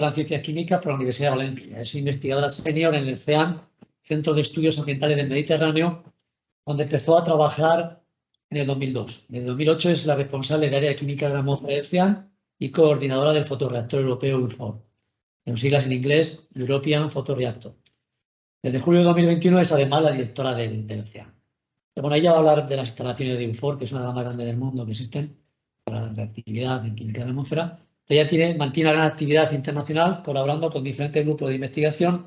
en Ciencias Químicas por la Universidad de Valencia. Es investigadora senior en el CEAM, Centro de Estudios Ambientales del Mediterráneo, donde empezó a trabajar en el 2002. En el 2008 es la responsable del área de química de la atmósfera del CEAM y coordinadora del fotorreactor europeo EUFOR, en siglas en inglés, European Photoreactor. Desde julio de 2021 es además la directora del CEAM. Bueno, ella va a hablar de las instalaciones de EUFOR, que es una de las más grandes del mundo que existen para la reactividad en química de la atmósfera. Ella mantiene una gran actividad internacional, colaborando con diferentes grupos de investigación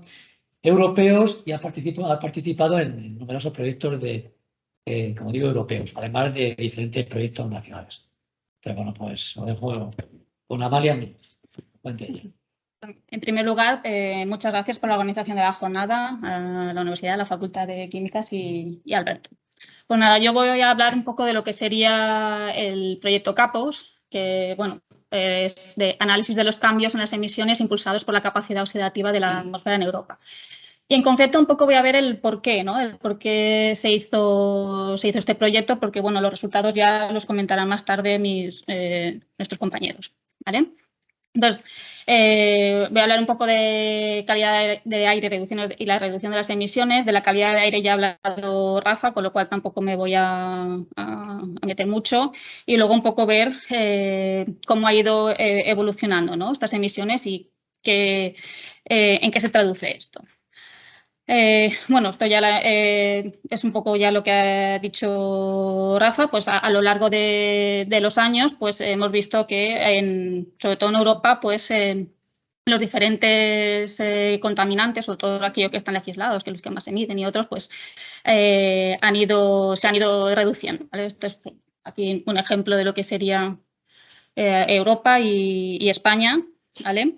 europeos y ha participado en numerosos proyectos como digo, europeos, además de diferentes proyectos nacionales. Entonces, bueno, pues lo dejo con Amalia. En primer lugar, muchas gracias por la organización de la jornada, a la Universidad, a la Facultad de Químicas y Alberto. Pues nada, yo voy a hablar un poco de lo que sería el proyecto CAPOS, que bueno, es de análisis de los cambios en las emisiones impulsados por la capacidad oxidativa de la atmósfera en Europa. Y en concreto un poco voy a ver el por qué, ¿no? El por qué se hizo este proyecto, porque bueno, los resultados ya los comentarán más tarde nuestros compañeros, ¿vale? Entonces, voy a hablar un poco de calidad de aire y la reducción de las emisiones. De la calidad de aire ya ha hablado Rafa, con lo cual tampoco me voy a meter mucho. Y luego un poco ver cómo ha ido evolucionando, ¿no?, estas emisiones y en qué se traduce esto. Bueno, esto ya es un poco ya lo que ha dicho Rafa. Pues a lo largo de los años pues hemos visto que sobre todo en Europa pues los diferentes contaminantes, sobre todo aquellos que están legislados, que los que más emiten y otros, pues se han ido reduciendo, ¿vale? Esto es aquí un ejemplo de lo que sería Europa y España, ¿vale?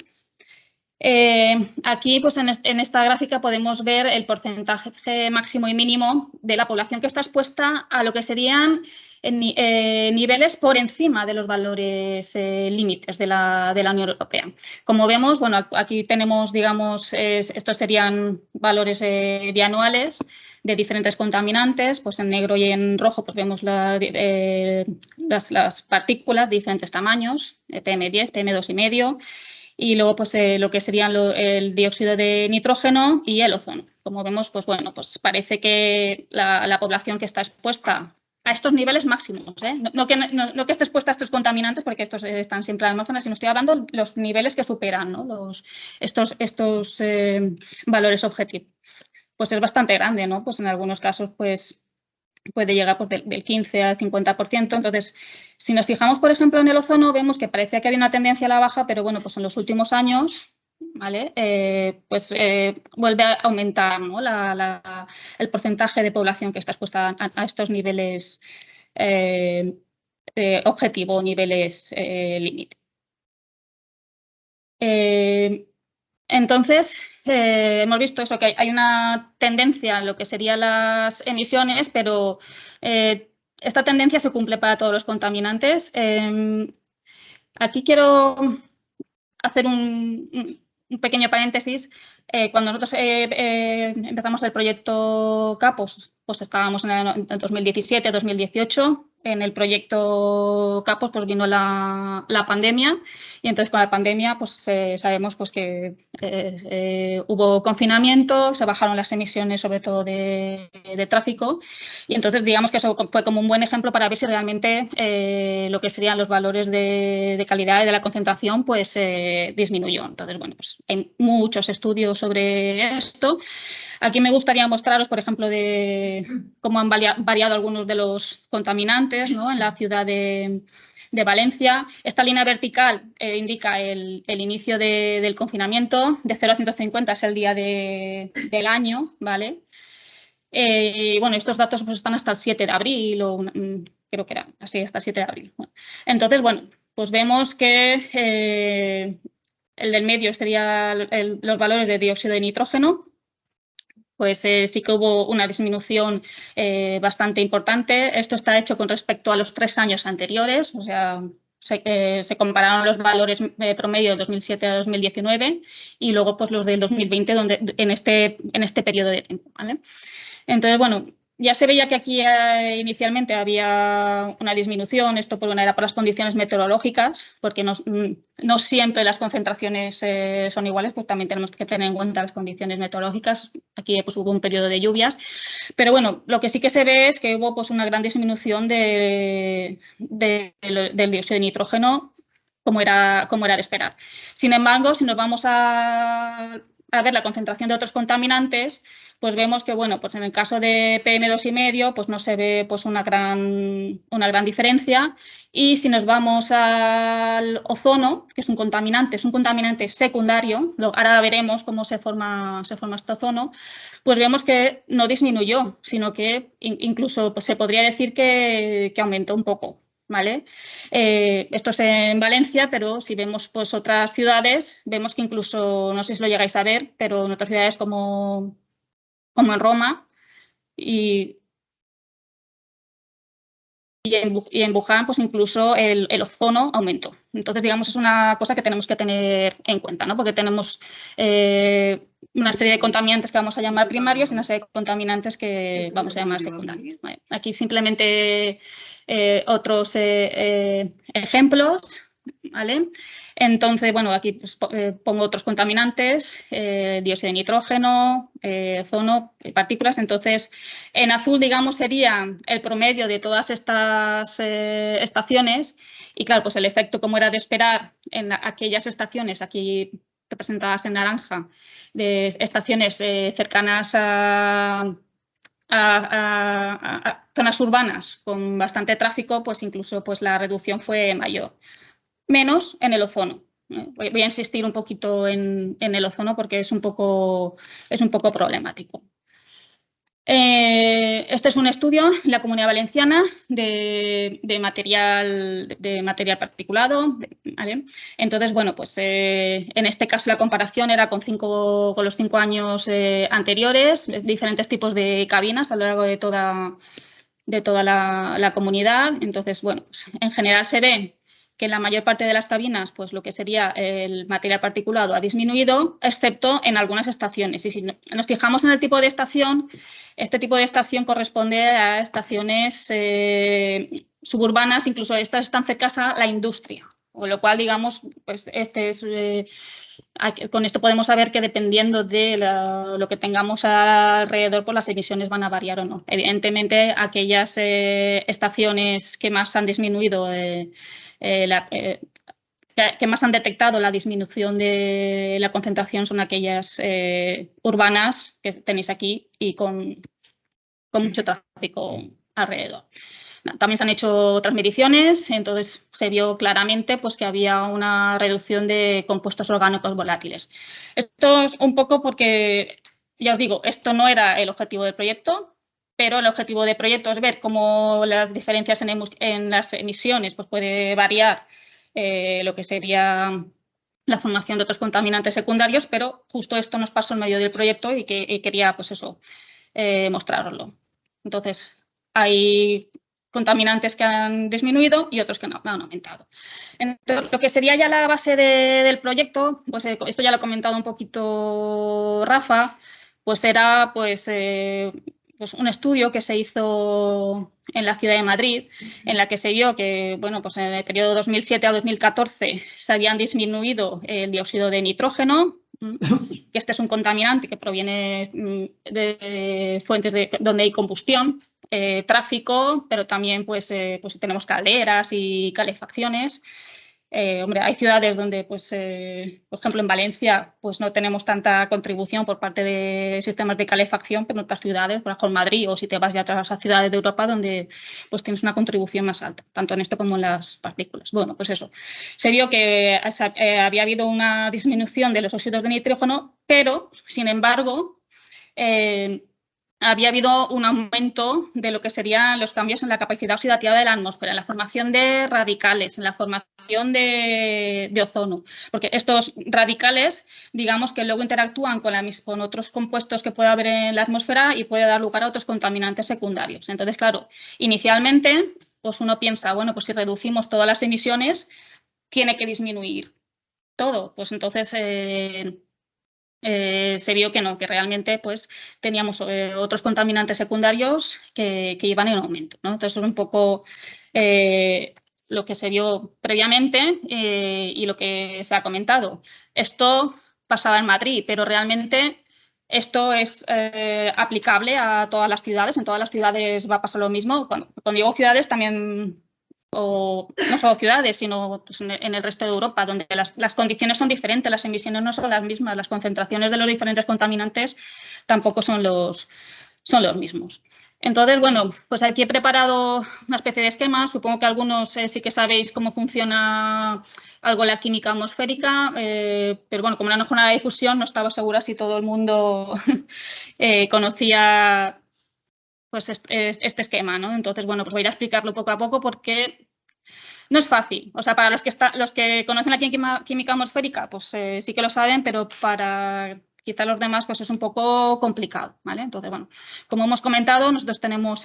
Aquí, pues en esta gráfica podemos ver el porcentaje máximo y mínimo de la población que está expuesta a lo que serían niveles por encima de los valores límites de la Unión Europea. Como vemos, bueno, aquí tenemos, digamos, estos serían valores bianuales de diferentes contaminantes. Pues en negro y en rojo pues vemos las partículas de diferentes tamaños, PM10, PM2,5. Y luego pues lo que serían el dióxido de nitrógeno y el ozono. Como vemos, pues bueno, pues parece que la población que está expuesta a estos niveles máximos, no que esté expuesta a estos contaminantes, porque estos están siempre en la atmósfera, sino estoy hablando de los niveles que superan, ¿no?, estos valores objetivos. Pues es bastante grande, ¿no? Pues en algunos casos pues puede llegar pues, del 15 al 50%. Entonces, si nos fijamos, por ejemplo, en el ozono, vemos que parecía que había una tendencia a la baja, pero bueno, pues en los últimos años, ¿vale?, pues vuelve a aumentar, ¿no?, el porcentaje de población que está expuesta a estos niveles objetivo, niveles límite. Entonces, hemos visto eso, que hay una tendencia en lo que serían las emisiones, pero esta tendencia se cumple para todos los contaminantes. Aquí quiero hacer un pequeño paréntesis. Cuando nosotros empezamos el proyecto CAPOS, pues estábamos en 2017, 2018. En el proyecto CAPOS pues vino la pandemia, y entonces con la pandemia pues sabemos pues que hubo confinamiento, se bajaron las emisiones sobre todo de tráfico, y entonces digamos que eso fue como un buen ejemplo para ver si realmente lo que serían los valores de calidad y de la concentración pues disminuyó. Entonces, bueno, pues hay muchos estudios sobre esto. Aquí me gustaría mostraros, por ejemplo, de cómo han variado algunos de los contaminantes, ¿no?, en la ciudad de Valencia. Esta línea vertical indica el inicio del confinamiento. De 0 a 150 es el día del año, ¿vale? Y bueno, estos datos pues, están hasta el 7 de abril, o creo que era así, hasta el 7 de abril. Bueno, entonces, bueno, pues vemos que el del medio sería los valores de dióxido de nitrógeno. Pues sí que hubo una disminución bastante importante. Esto está hecho con respecto a los 3 años anteriores, o sea, se compararon los valores promedio de 2007 a 2019 y luego pues los del 2020 en este periodo de tiempo, ¿vale? Entonces, bueno, ya se veía que aquí inicialmente había una disminución, esto pues, bueno, era por las condiciones meteorológicas, porque no siempre las concentraciones son iguales, pues también tenemos que tener en cuenta las condiciones meteorológicas. Aquí pues, hubo un periodo de lluvias, pero bueno, lo que sí que se ve es que hubo pues, una gran disminución del dióxido de nitrógeno, como era de esperar. Sin embargo, si nos vamos a ver la concentración de otros contaminantes, pues vemos que, bueno, pues en el caso de PM2,5, pues no se ve pues una gran diferencia. Y si nos vamos al ozono, que es un contaminante secundario, ahora veremos cómo se forma este ozono, pues vemos que no disminuyó, sino que incluso pues, se podría decir que aumentó un poco. ¿Vale? Esto es en Valencia, pero si vemos pues, otras ciudades, vemos que incluso, no sé si lo llegáis a ver, pero en otras ciudades como en Roma y en Wuhan, pues incluso el ozono aumentó. Entonces, digamos, es una cosa que tenemos que tener en cuenta, ¿no? Porque tenemos una serie de contaminantes que vamos a llamar primarios y una serie de contaminantes que vamos a llamar secundarios. ¿Vale? Aquí simplemente otros ejemplos, ¿vale? Entonces, bueno, aquí pues, pongo otros contaminantes, dióxido de nitrógeno, ozono, partículas. Entonces, en azul, digamos, sería el promedio de todas estas estaciones y, claro, pues el efecto, como era de esperar, en aquellas estaciones aquí representadas en naranja, de estaciones cercanas a zonas urbanas con bastante tráfico, pues incluso pues, la reducción fue mayor. Menos en el ozono. Voy a insistir un poquito en el ozono porque es un poco problemático. Este es un estudio en la Comunidad Valenciana de material particulado. ¿Vale? Entonces, bueno, pues en este caso la comparación era con los 5 años anteriores, diferentes tipos de cabinas a lo largo de toda la comunidad. Entonces, bueno, pues en general se ve que en la mayor parte de las cabinas, pues lo que sería el material particulado ha disminuido, excepto en algunas estaciones. Y si nos fijamos en el tipo de estación, este tipo de estación corresponde a estaciones suburbanas, incluso estas están cercanas a la industria. Con lo cual, digamos, pues con esto podemos saber que dependiendo de lo que tengamos alrededor, pues las emisiones van a variar o no. Evidentemente, aquellas estaciones que más han disminuido, que más han detectado la disminución de la concentración son aquellas urbanas que tenéis aquí y con mucho tráfico alrededor. También se han hecho otras mediciones, entonces se vio claramente pues, que había una reducción de compuestos orgánicos volátiles. Esto es un poco porque, ya os digo, esto no era el objetivo del proyecto, pero el objetivo del proyecto es ver cómo las diferencias en las emisiones pues, puede variar lo que sería la formación de otros contaminantes secundarios, pero justo esto nos pasó en medio del proyecto y quería pues eso, mostraroslo. Entonces, hay contaminantes que han disminuido y otros que no, han aumentado. Entonces, lo que sería ya la base del proyecto, pues esto ya lo ha comentado un poquito Rafa, pues era pues un estudio que se hizo en la ciudad de Madrid, en la que se vio que, bueno, pues en el periodo 2007 a 2014 se habían disminuido el dióxido de nitrógeno, que este es un contaminante que proviene de fuentes donde hay combustión, tráfico, pero también pues tenemos calderas y calefacciones. Hombre, hay ciudades donde, pues, por ejemplo, en Valencia, pues no tenemos tanta contribución por parte de sistemas de calefacción, pero en otras ciudades, por ejemplo, en Madrid, o si te vas ya a otras ciudades de Europa, donde pues tienes una contribución más alta, tanto en esto como en las partículas. Bueno, pues eso. Se vio que había habido una disminución de los óxidos de nitrógeno, pero, sin embargo, había habido un aumento de lo que serían los cambios en la capacidad oxidativa de la atmósfera, en la formación de radicales, en la formación de ozono, porque estos radicales, digamos que luego interactúan con otros compuestos que puede haber en la atmósfera y puede dar lugar a otros contaminantes secundarios. Entonces, claro, inicialmente, pues uno piensa, bueno, pues si reducimos todas las emisiones, tiene que disminuir todo. Pues entonces se vio que no, que realmente pues, teníamos otros contaminantes secundarios que iban en aumento, ¿no? Entonces, es un poco lo que se vio previamente y lo que se ha comentado. Esto pasaba en Madrid, pero realmente esto es aplicable a todas las ciudades. En todas las ciudades va a pasar lo mismo. Cuando digo ciudades, también, o no solo ciudades, sino pues, en el resto de Europa, donde las condiciones son diferentes, las emisiones no son las mismas, las concentraciones de los diferentes contaminantes tampoco son los mismos. Entonces, bueno, pues aquí he preparado una especie de esquema. Supongo que algunos sí que sabéis cómo funciona algo la química atmosférica, pero bueno, como era una jornada de difusión, no estaba segura si todo el mundo conocía pues este esquema, ¿no? Entonces, bueno, pues voy a ir a explicarlo poco a poco porque no es fácil. O sea, para los que conocen la química atmosférica, pues sí que lo saben, pero para quizá los demás pues es un poco complicado, ¿vale? Entonces, bueno, como hemos comentado, nosotros tenemos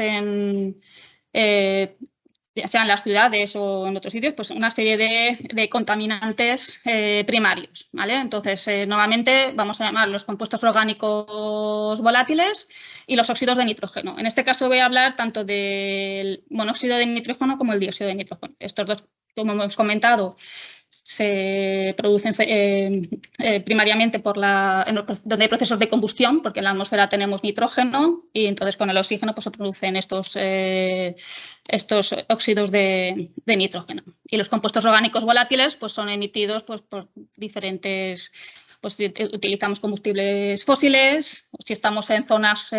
ya sea en las ciudades o en otros sitios, pues una serie de contaminantes primarios, ¿vale? Entonces, normalmente vamos a llamar los compuessts orgánicos volátiles y los óxidos de nitrógeno. En este caso voy a hablar tanto del monóxido de nitrógeno como el dióxido de nitrógeno. Estos dos, como hemos comentado, se producen primariamente donde hay procesos de combustión, porque en la atmósfera tenemos nitrógeno y entonces con el oxígeno pues, se producen estos óxidos de nitrógeno. Y los compuestos orgánicos volátiles pues, son emitidos pues, por diferentes... Pues si utilizamos combustibles fósiles, si estamos en zonas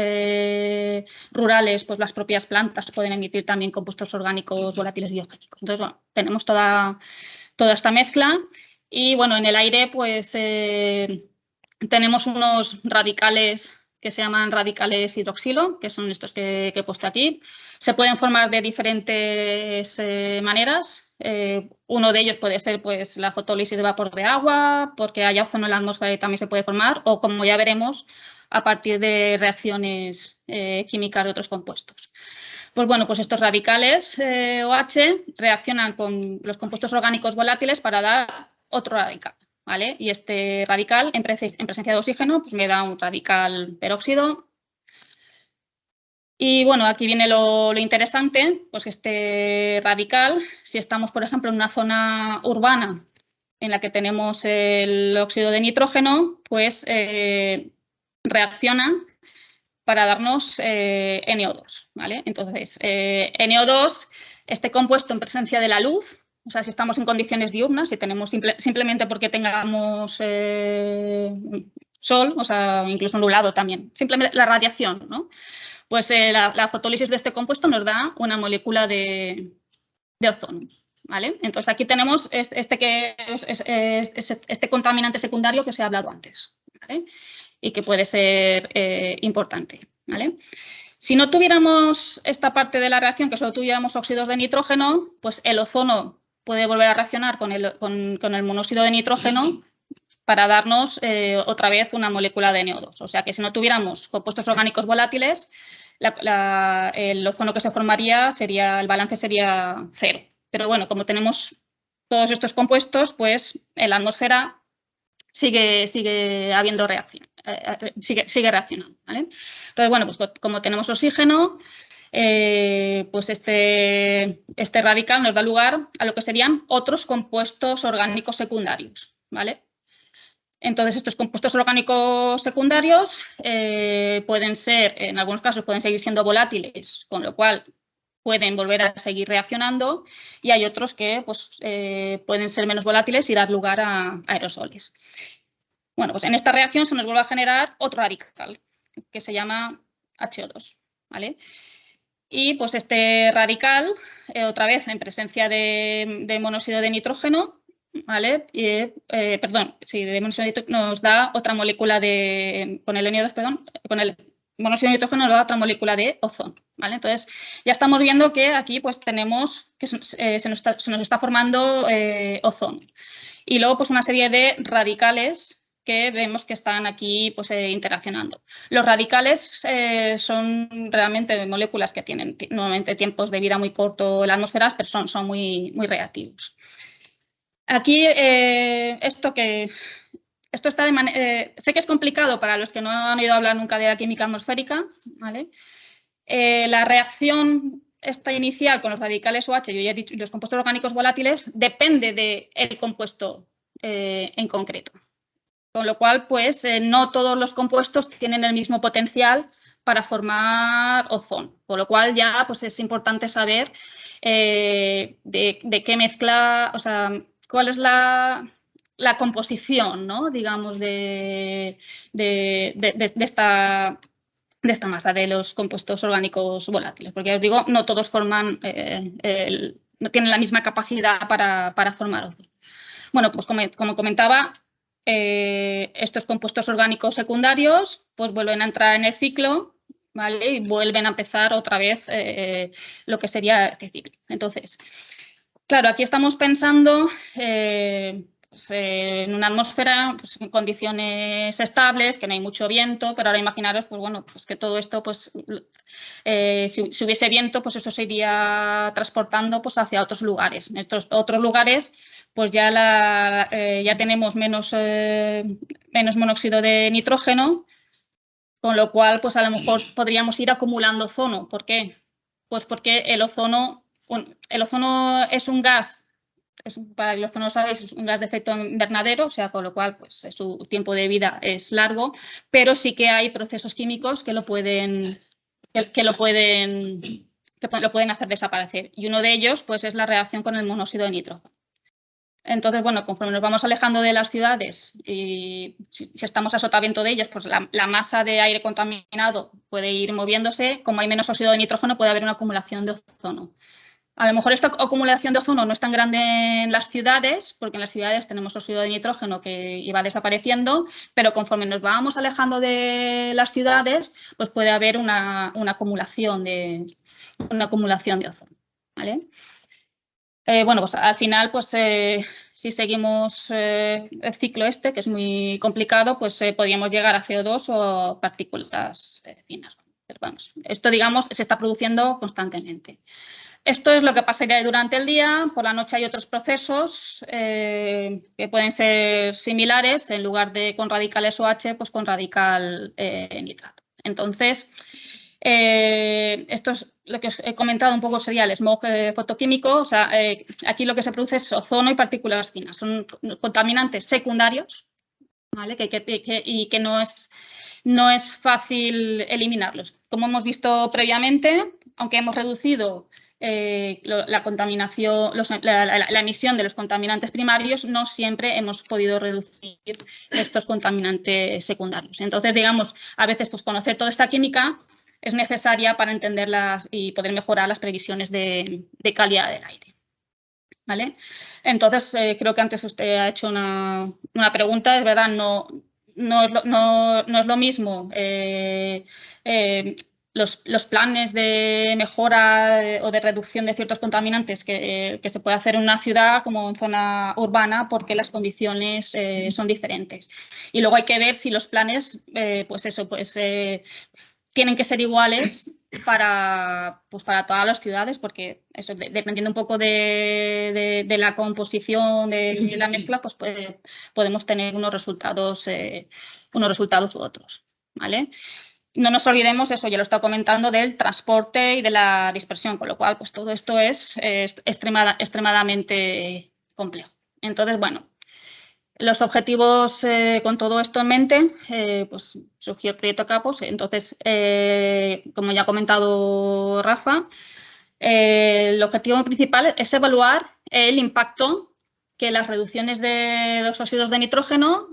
rurales, pues las propias plantas pueden emitir también compuestos orgánicos volátiles biogénicos. Entonces, bueno, tenemos toda esta mezcla y, bueno, en el aire pues tenemos unos radicales que se llaman radicales hidroxilo, que son estos que he puesto aquí. Se pueden formar de diferentes maneras. Uno de ellos puede ser pues, la fotólisis de vapor de agua, porque haya ozono en la atmósfera y también se puede formar, o como ya veremos, a partir de reacciones químicas de otros compuestos. Pues bueno, pues estos radicales OH reaccionan con los compuestos orgánicos volátiles para dar otro radical, ¿vale? Y este radical, en presencia de oxígeno, pues me da un radical peróxido. Y bueno, aquí viene lo interesante, pues este radical, si estamos, por ejemplo, en una zona urbana en la que tenemos el óxido de nitrógeno, pues reacciona para darnos NO2, ¿vale? Entonces, NO2, este compuesto en presencia de la luz, o sea, si estamos en condiciones diurnas, si tenemos simplemente porque tengamos sol, o sea, incluso nublado también, simplemente la radiación, ¿no? Pues la fotólisis de este compuesto nos da una molécula de ozono, ¿vale? Entonces, aquí tenemos este contaminante secundario que os he hablado antes, ¿vale? Y que puede ser importante, ¿vale? Si no tuviéramos esta parte de la reacción, que solo tuviéramos óxidos de nitrógeno, pues el ozono puede volver a reaccionar con el monóxido de nitrógeno para darnos otra vez una molécula de NO2. O sea que si no tuviéramos compuestos orgánicos volátiles, el ozono que se formaría el balance sería cero. Pero bueno, como tenemos todos estos compuestos, pues en la atmósfera sigue habiendo reacción, sigue reaccionando, ¿vale? Entonces, bueno, pues como tenemos oxígeno, pues este radical nos da lugar a lo que serían otros compuestos orgánicos secundarios, ¿vale? Entonces, estos compuestos orgánicos secundarios pueden ser, en algunos casos, pueden seguir siendo volátiles, con lo cual pueden volver a seguir reaccionando, y hay otros que pues, pueden ser menos volátiles y dar lugar a aerosoles. Bueno, pues en esta reacción se nos vuelve a generar otro radical, que se llama HO2, ¿vale? Y pues este radical, otra vez en presencia de monóxido de nitrógeno, ¿vale? De monóxido de nitrógeno nos da otra molécula con el NO2, perdón, con el monóxido de nitrógeno nos da otra molécula de ozono, ¿vale? Entonces, ya estamos viendo que aquí pues tenemos que se nos está formando ozono. Y luego pues una serie de radicales que vemos que están aquí pues, interaccionando. Los radicales son realmente moléculas que tienen normalmente tiempos de vida muy cortos en la atmósfera, pero son muy reactivos. Aquí esto que esto está sé que es complicado para los que no han oído hablar nunca de la química atmosférica, ¿vale? La reacción esta inicial con los radicales OH y los compuestos orgánicos volátiles depende del compuesto en concreto. Con lo cual, pues, no todos los compuestos tienen el mismo potencial para formar ozono. Con lo cual, ya pues, es importante saber de qué mezcla, o sea, cuál es la composición, ¿no? Digamos, de esta masa de los compuestos orgánicos volátiles. Porque, os digo, no todos forman, no tienen la misma capacidad para formar ozono. Bueno, pues como comentaba, estos compuestos orgánicos secundarios pues vuelven a entrar en el ciclo, ¿vale? Y vuelven a empezar otra vez lo que sería este ciclo. Entonces, claro, aquí estamos pensando pues, en una atmósfera pues, en condiciones estables, que no hay mucho viento, pero ahora imaginaros pues, bueno, pues que todo esto, pues, si hubiese viento, pues eso se iría transportando pues, hacia otros lugares. En estos otros lugares pues ya tenemos menos monóxido de nitrógeno, con lo cual pues a lo mejor podríamos ir acumulando ozono. ¿Por qué? Pues porque el ozono es un gas, para los que no lo sabéis, es un gas de efecto invernadero, o sea, con lo cual pues su tiempo de vida es largo, pero sí que hay procesos químicos que lo pueden hacer desaparecer. Y uno de ellos pues es la reacción con el monóxido de nitrógeno. Entonces, bueno, conforme nos vamos alejando de las ciudades y si estamos a sotavento de ellas, pues la masa de aire contaminado puede ir moviéndose. Como hay menos óxido de nitrógeno, puede haber una acumulación de ozono. A lo mejor esta acumulación de ozono no es tan grande en las ciudades, porque en las ciudades tenemos óxido de nitrógeno que iba desapareciendo, pero conforme nos vamos alejando de las ciudades, pues puede haber una acumulación de ozono, ¿vale? Bueno, pues al final, pues si seguimos el ciclo que es muy complicado, pues podríamos llegar a CO2 o partículas finas. Pero vamos, esto, digamos, se está produciendo constantemente. Esto es lo que pasaría durante el día. Por la noche hay otros procesos que pueden ser similares. En lugar de con radicales OH, pues con radical nitrato. Entonces, esto es lo que os he comentado un poco, sería el smog fotoquímico. O sea, aquí lo que se produce es ozono y partículas finas. Son contaminantes secundarios, ¿vale? Y que no es fácil eliminarlos. Como hemos visto previamente, aunque hemos reducido la contaminación, la emisión de los contaminantes primarios, no siempre hemos podido reducir estos contaminantes secundarios. Entonces, digamos, a veces pues, conocer toda esta química es necesaria para entenderlas y poder mejorar las previsiones de calidad del aire. ¿Vale? Entonces, creo que antes usted ha hecho una pregunta, es verdad, no es lo mismo los planes de mejora o de reducción de ciertos contaminantes que se puede hacer en una ciudad como en zona urbana, porque las condiciones son diferentes. Y luego hay que ver si los planes, tienen que ser iguales para todas las ciudades, porque eso, dependiendo un poco de la composición de la mezcla, pues podemos tener unos resultados u otros, ¿vale? No nos olvidemos, eso ya lo he estado comentando, del transporte y de la dispersión, con lo cual pues todo esto es extremadamente complejo. Entonces, bueno, los objetivos con todo esto en mente, pues surgió el proyecto CAPOS. Entonces, como ya ha comentado Rafa, el objetivo principal es evaluar el impacto que las reducciones de los óxidos de nitrógeno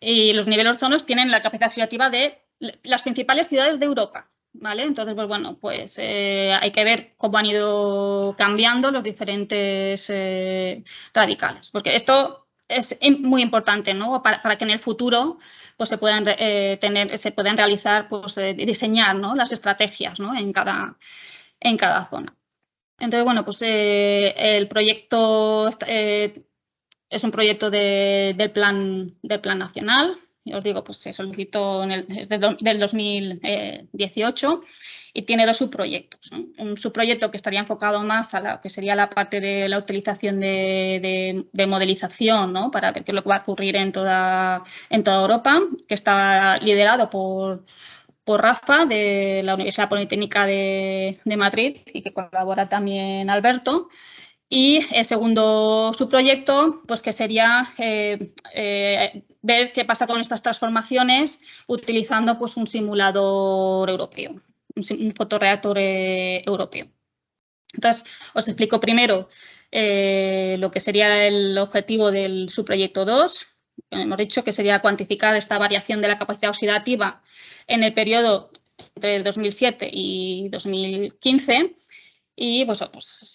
y los niveles de ozono tienen la capacidad oxidativa de las principales ciudades de Europa. ¿Vale? Entonces, pues bueno, pues hay que ver cómo han ido cambiando los diferentes radicales, porque esto es muy importante, ¿no? Para que en el futuro pues se puedan realizar, pues diseñar, ¿no? Las estrategias, ¿no? en cada zona. Entonces, bueno, pues el proyecto es un proyecto del plan nacional. os digo, pues se solicitó desde del 2018 y tiene dos subproyectos, ¿no? Un subproyecto que estaría enfocado más a lo que sería la parte de la utilización de modelización, ¿no? Para ver qué es lo que va a ocurrir en toda Europa, que está liderado por Rafa, de la Universidad Politécnica de Madrid, y que colabora también Alberto. Y el segundo subproyecto, pues que sería ver qué pasa con estas transformaciones utilizando pues, un simulador europeo, un fotorreactor europeo. Entonces, os explico primero lo que sería el objetivo del subproyecto 2. Hemos dicho que sería cuantificar esta variación de la capacidad oxidativa en el periodo entre 2007 y 2015. Y pues,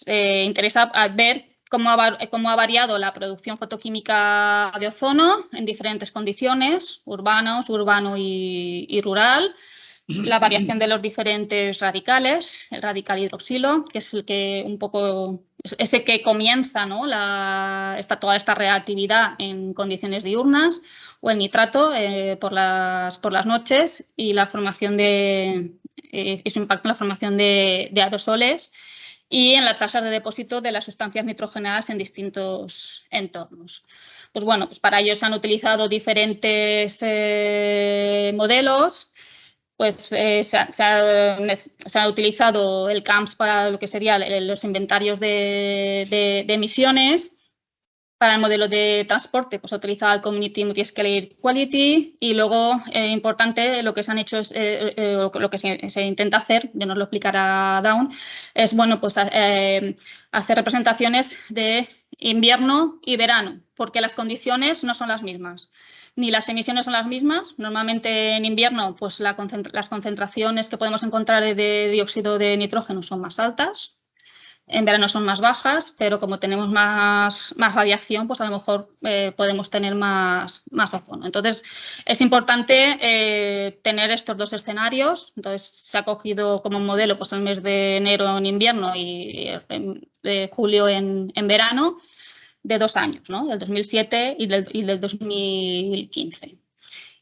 interesa ver cómo ha variado la producción fotoquímica de ozono en diferentes condiciones, urbano y rural, la variación de los diferentes radicales, el radical hidroxilo, que es el que un poco es el que comienza, ¿no? Toda esta reactividad en condiciones diurnas, o el nitrato por las noches, y la formación su impacto en la formación de aerosoles y en la tasa de depósito de las sustancias nitrogenadas en distintos entornos. Pues bueno, pues para ello se han utilizado diferentes modelos. Pues se ha utilizado el CAMS para lo que serían los inventarios de emisiones. Para el modelo de transporte, pues se ha utilizado el Community Multiscale Quality, y luego, importante, lo que se han hecho es, lo que se intenta hacer, ya nos lo explicará Dawn, es bueno, pues, hacer representaciones de invierno y verano, porque las condiciones no son las mismas, ni las emisiones son las mismas. Normalmente en invierno pues, las concentraciones que podemos encontrar de dióxido de nitrógeno son más altas. En verano son más bajas, pero como tenemos más radiación, pues a lo mejor podemos tener más ozono. Entonces, es importante tener estos dos escenarios. Entonces, se ha cogido como modelo pues, el mes de enero en invierno y de julio en verano, de 2 años, ¿no? Del 2007 y del 2015.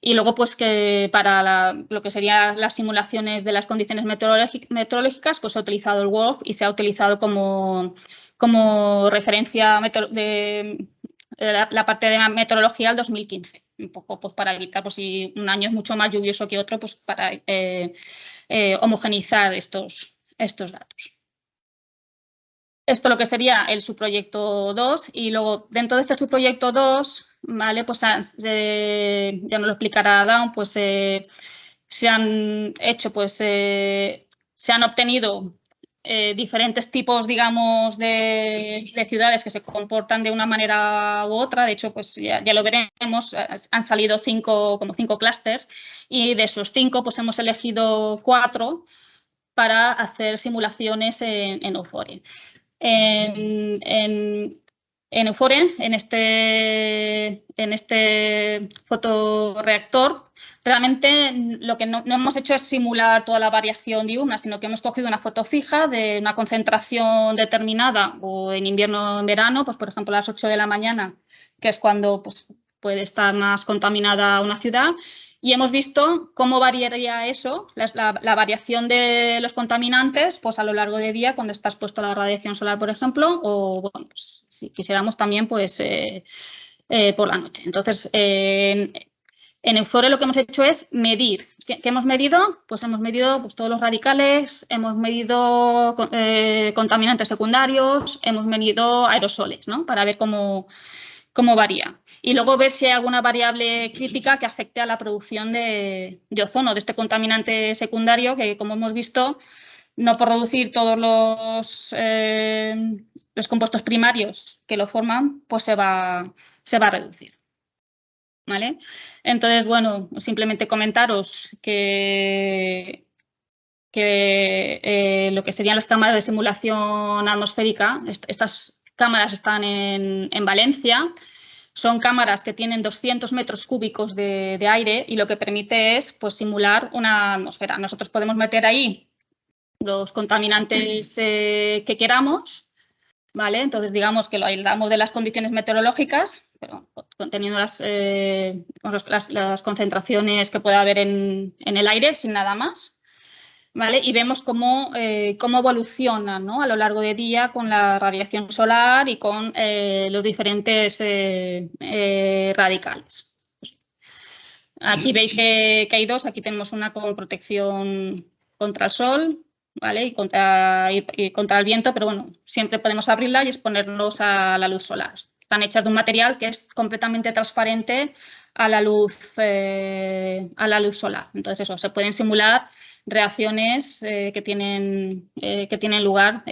Y luego, pues que para lo que serían las simulaciones de las condiciones meteorológicas, pues se ha utilizado el WRF y se ha utilizado como referencia de la parte de meteorología al 2015. Un poco pues para evitar, pues si un año es mucho más lluvioso que otro, pues para homogeneizar estos datos. Esto es lo que sería el subproyecto 2, y luego dentro de este subproyecto 2, ¿vale? Pues ya nos lo explicará Dawn, pues se han hecho, pues se han obtenido diferentes tipos, digamos, de ciudades que se comportan de una manera u otra. De hecho, pues ya lo veremos, han salido 5 clústeres, y de esos 5 pues hemos elegido 4 para hacer simulaciones en Euphoria. En Euphoria, en este fotorreactor, realmente lo que no hemos hecho es simular toda la variación diurna, sino que hemos cogido una foto fija de una concentración determinada, o en invierno o en verano, pues por ejemplo a las 8 de la mañana, que es cuando pues, puede estar más contaminada una ciudad. Y hemos visto cómo variaría eso, la variación de los contaminantes, pues a lo largo del día, cuando está expuesto a la radiación solar, por ejemplo, o bueno, pues, si quisiéramos también, pues por la noche. Entonces, en Euphoria lo que hemos hecho es medir. ¿Qué hemos medido? Pues hemos medido pues, todos los radicales, hemos medido contaminantes secundarios, hemos medido aerosoles, ¿no? Para ver cómo varía. Y luego ver si hay alguna variable crítica que afecte a la producción de ozono, de este contaminante secundario, que como hemos visto, no por reducir todos los compuestos primarios que lo forman, pues se va a reducir. ¿Vale? Entonces, bueno, simplemente comentaros que lo que serían las cámaras de simulación atmosférica, estas cámaras están en Valencia. Son cámaras que tienen 200 metros cúbicos de aire, y lo que permite es pues, simular una atmósfera. Nosotros podemos meter ahí los contaminantes que queramos, ¿vale? Entonces, digamos que lo aislamos de las condiciones meteorológicas, pero conteniendo las concentraciones que pueda haber en el aire, sin nada más. ¿Vale? Y vemos cómo evoluciona, ¿no? A lo largo del día con la radiación solar y con los diferentes radicales. Aquí veis que hay dos. Aquí tenemos una con protección contra el sol, ¿vale? Y contra el viento, pero bueno, siempre podemos abrirla y exponerlos a la luz solar. Están hechas de un material que es completamente transparente a la luz solar. Entonces, eso, se pueden simular reacciones que tienen lugar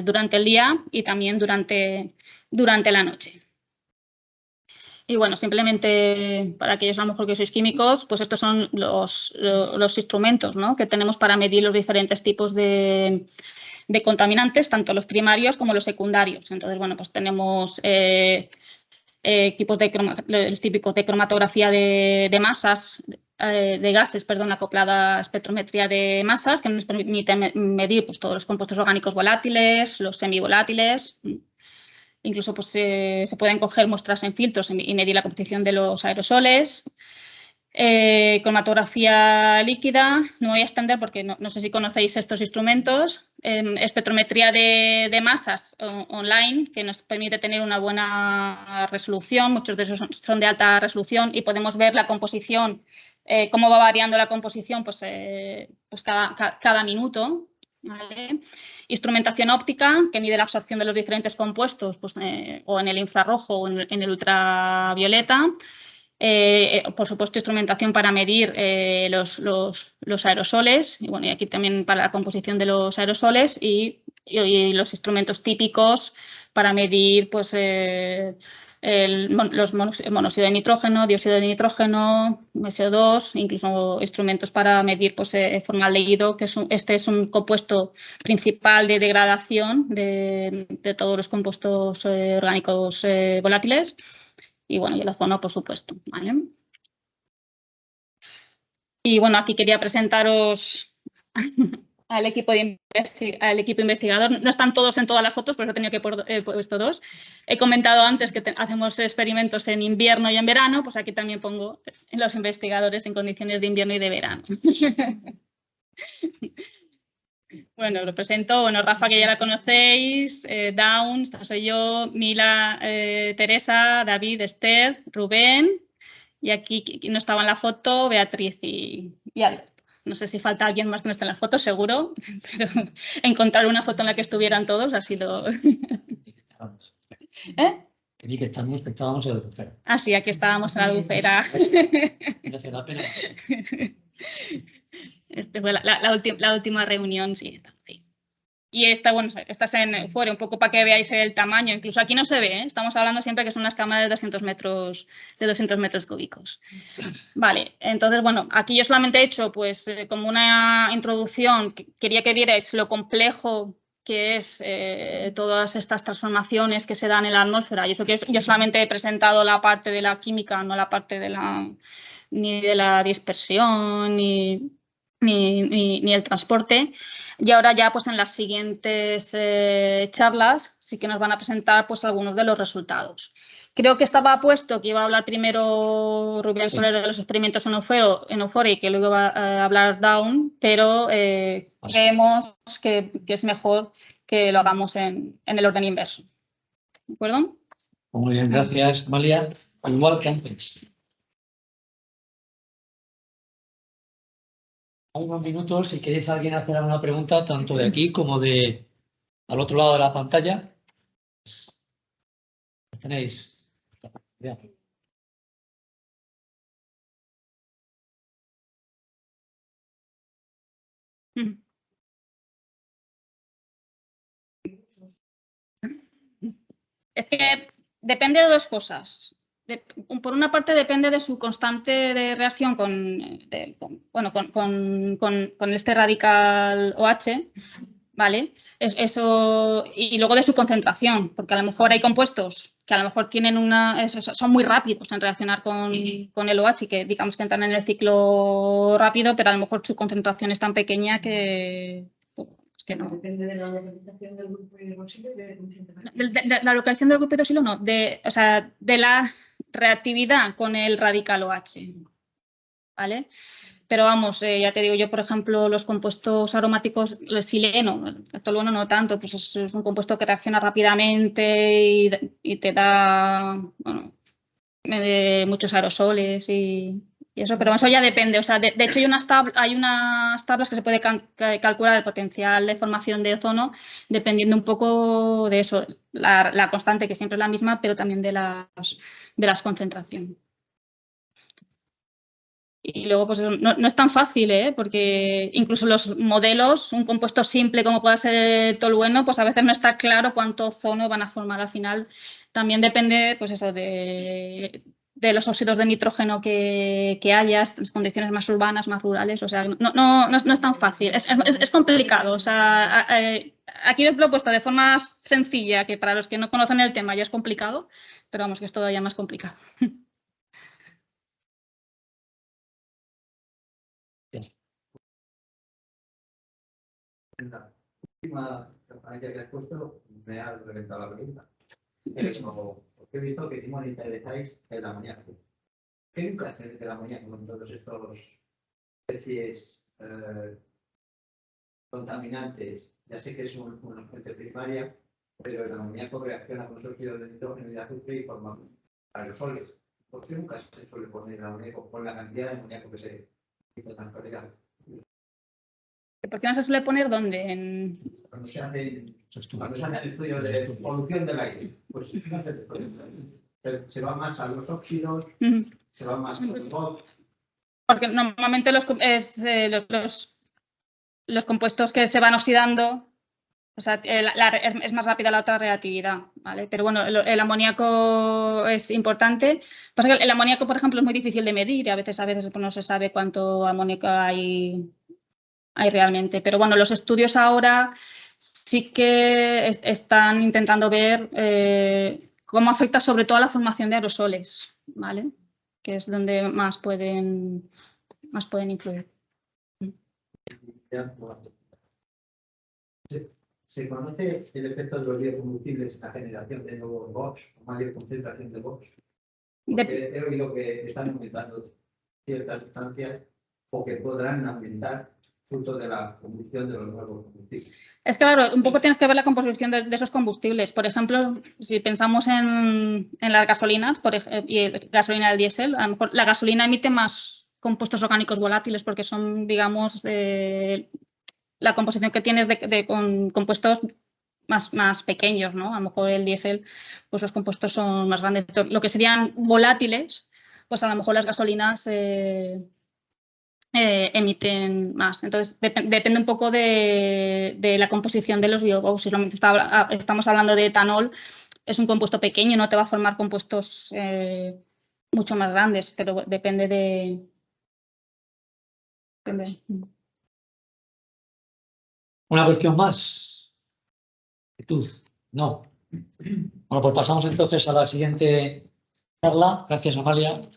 durante el día y también durante la noche. Y bueno, simplemente para aquellos a lo mejor que sois químicos, pues estos son los instrumentos, ¿no?, que tenemos para medir los diferentes tipos de contaminantes, tanto los primarios como los secundarios. Entonces, bueno, pues tenemos equipos los típicos de cromatografía de masas, de gases, perdón, acoplada a espectrometría de masas, que nos permite medir pues, todos los compuestos orgánicos volátiles, los semivolátiles. Incluso pues, se pueden coger muestras en filtros y medir la composición de los aerosoles. Cromatografía líquida, no me voy a extender porque no sé si conocéis estos instrumentos. Espectrometría de masas online, que nos permite tener una buena resolución. Muchos de esos son de alta resolución y podemos ver la composición, cómo va variando la composición pues cada minuto. ¿Vale? Instrumentación óptica, que mide la absorción de los diferentes compuestos pues, o en el infrarrojo o en el ultravioleta. Por supuesto, instrumentación para medir los aerosoles, y bueno, y aquí también para la composición de los aerosoles y los instrumentos típicos para medir pues, el monóxido de nitrógeno, dióxido de nitrógeno, SO2, incluso instrumentos para medir pues, formaldehído, que este es un compuesto principal de degradación de todos los compuestos orgánicos volátiles. Y bueno, y el ozono, por supuesto, ¿vale? Y bueno, aquí quería presentaros al equipo investigador. No están todos en todas las fotos, por eso he tenido que puesto dos. He comentado antes que hacemos experimentos en invierno y en verano, pues aquí también pongo los investigadores en condiciones de invierno y de verano. Bueno, lo presento. Bueno, Rafa, que ya la conocéis, Dawn, esta soy yo, Mila, Teresa, David, Esther, Rubén, y aquí no estaba en la foto, Beatriz y Alberto. No sé si falta alguien más que no esté en la foto, seguro, pero encontrar una foto en la que estuvieran todos ha sido... ¿Eh? Que estábamos en la albufera. Ah, sí, aquí estábamos en la albufera. Merece la pena. Fue la última reunión, sí, está ahí. Y esta, bueno, estás en fuera un poco para que veáis el tamaño. Incluso aquí no se ve, ¿eh? Estamos hablando siempre que son unas cámaras de 200 metros cúbicos. Vale, entonces, bueno, aquí yo solamente he hecho, pues, como una introducción. Quería que vierais lo complejo que es todas estas transformaciones que se dan en la atmósfera. Y eso que yo solamente he presentado la parte de la química, no la parte de ni de la dispersión, ni el transporte. Y ahora ya pues en las siguientes charlas sí que nos van a presentar pues algunos de los resultados. Creo que estaba puesto que iba a hablar primero Rubén Soler de los experimentos en Euphoria y que luego iba a hablar Dawn, pero creemos que es mejor que lo hagamos en el orden inverso. ¿De acuerdo? Muy bien, gracias, Amalia. Igual que antes. Hay unos minutos, si queréis alguien hacer alguna pregunta, tanto de aquí como de al otro lado de la pantalla. Tenéis. Bien. Es que depende de dos cosas. Por una parte depende de su constante de reacción con este radical OH, ¿vale? Eso, y luego de su concentración, porque a lo mejor hay compuestos que a lo mejor tienen son muy rápidos en reaccionar con el OH y que digamos que entran en el ciclo rápido, pero a lo mejor su concentración es tan pequeña que que no. Depende de la localización del grupo hidroxilo. La localización del grupo hidroxilo no, o sea, de la reactividad con el radical OH, ¿vale? Pero vamos, ya te digo yo, por ejemplo, los compuestos aromáticos, el sileno, el tolueno no tanto, pues es un compuesto que reacciona rápidamente y te da, bueno, muchos aerosoles y eso, pero eso ya depende. O sea, de hecho hay unas tablas que se puede calcular el potencial de formación de ozono dependiendo un poco de eso, la constante, que siempre es la misma, pero también de las concentraciones. Y luego, pues no es tan fácil, porque incluso los modelos, un compuesto simple como pueda ser el tolueno, pues a veces no está claro cuánto ozono van a formar al final. También depende, pues eso, de los óxidos de nitrógeno que haya, las condiciones más urbanas, más rurales. O sea, no es tan fácil, es complicado. O sea, aquí lo he puesto de forma sencilla, que para los que no conocen el tema ya es complicado, pero vamos, que es todavía más complicado. En la última campaña que has puesto me ha reventado la pregunta. Porque he visto que no interesáis el amoníaco. ¿Qué implicaciones del amoníaco en todos estos especies contaminantes? Ya sé que es una fuente primaria, pero el amoníaco reacciona con los óxidos de nitrógeno y de azufre y forma aerosoles. ¿Por qué nunca se suele poner el amoníaco con la cantidad de amoníaco que se quita tan calidad? ¿Por qué no se suele poner dónde? Cuando se hacen estudios de polución del aire, pues se va más a los óxidos, se va más a los voz. Porque normalmente los compuestos que se van oxidando, o sea, es más rápida la otra reactividad, ¿vale? Pero bueno, el amoníaco es importante. Pasa que el amoníaco, por ejemplo, es muy difícil de medir y a veces pues, no se sabe cuánto amoníaco hay realmente. Pero bueno, los estudios ahora sí que están intentando ver cómo afecta sobre todo a la formación de aerosoles, ¿vale? Que es donde más pueden influir. ¿Se conoce el efecto de los biocombustibles en la generación de nuevos box o mayor concentración de box? Porque he oído que están aumentando ciertas sustancias o que podrán aumentar fruto de la combustión de los nuevos combustibles. Es que, claro, un poco tienes que ver la composición de esos combustibles. Por ejemplo, si pensamos en las gasolinas y gasolina del diésel, a lo mejor la gasolina emite más compuestos orgánicos volátiles porque son, digamos, la composición que tienes con compuestos más pequeños, ¿no? A lo mejor el diésel, pues los compuestos son más grandes. Entonces, lo que serían volátiles, pues a lo mejor las gasolinas emiten más. Entonces, depende un poco de la composición de los biogos. Si estamos hablando de etanol, es un compuesto pequeño, no te va a formar compuestos mucho más grandes, pero depende de... ¿Una cuestión más? No. Bueno, pues pasamos entonces a la siguiente charla. Gracias, Amalia.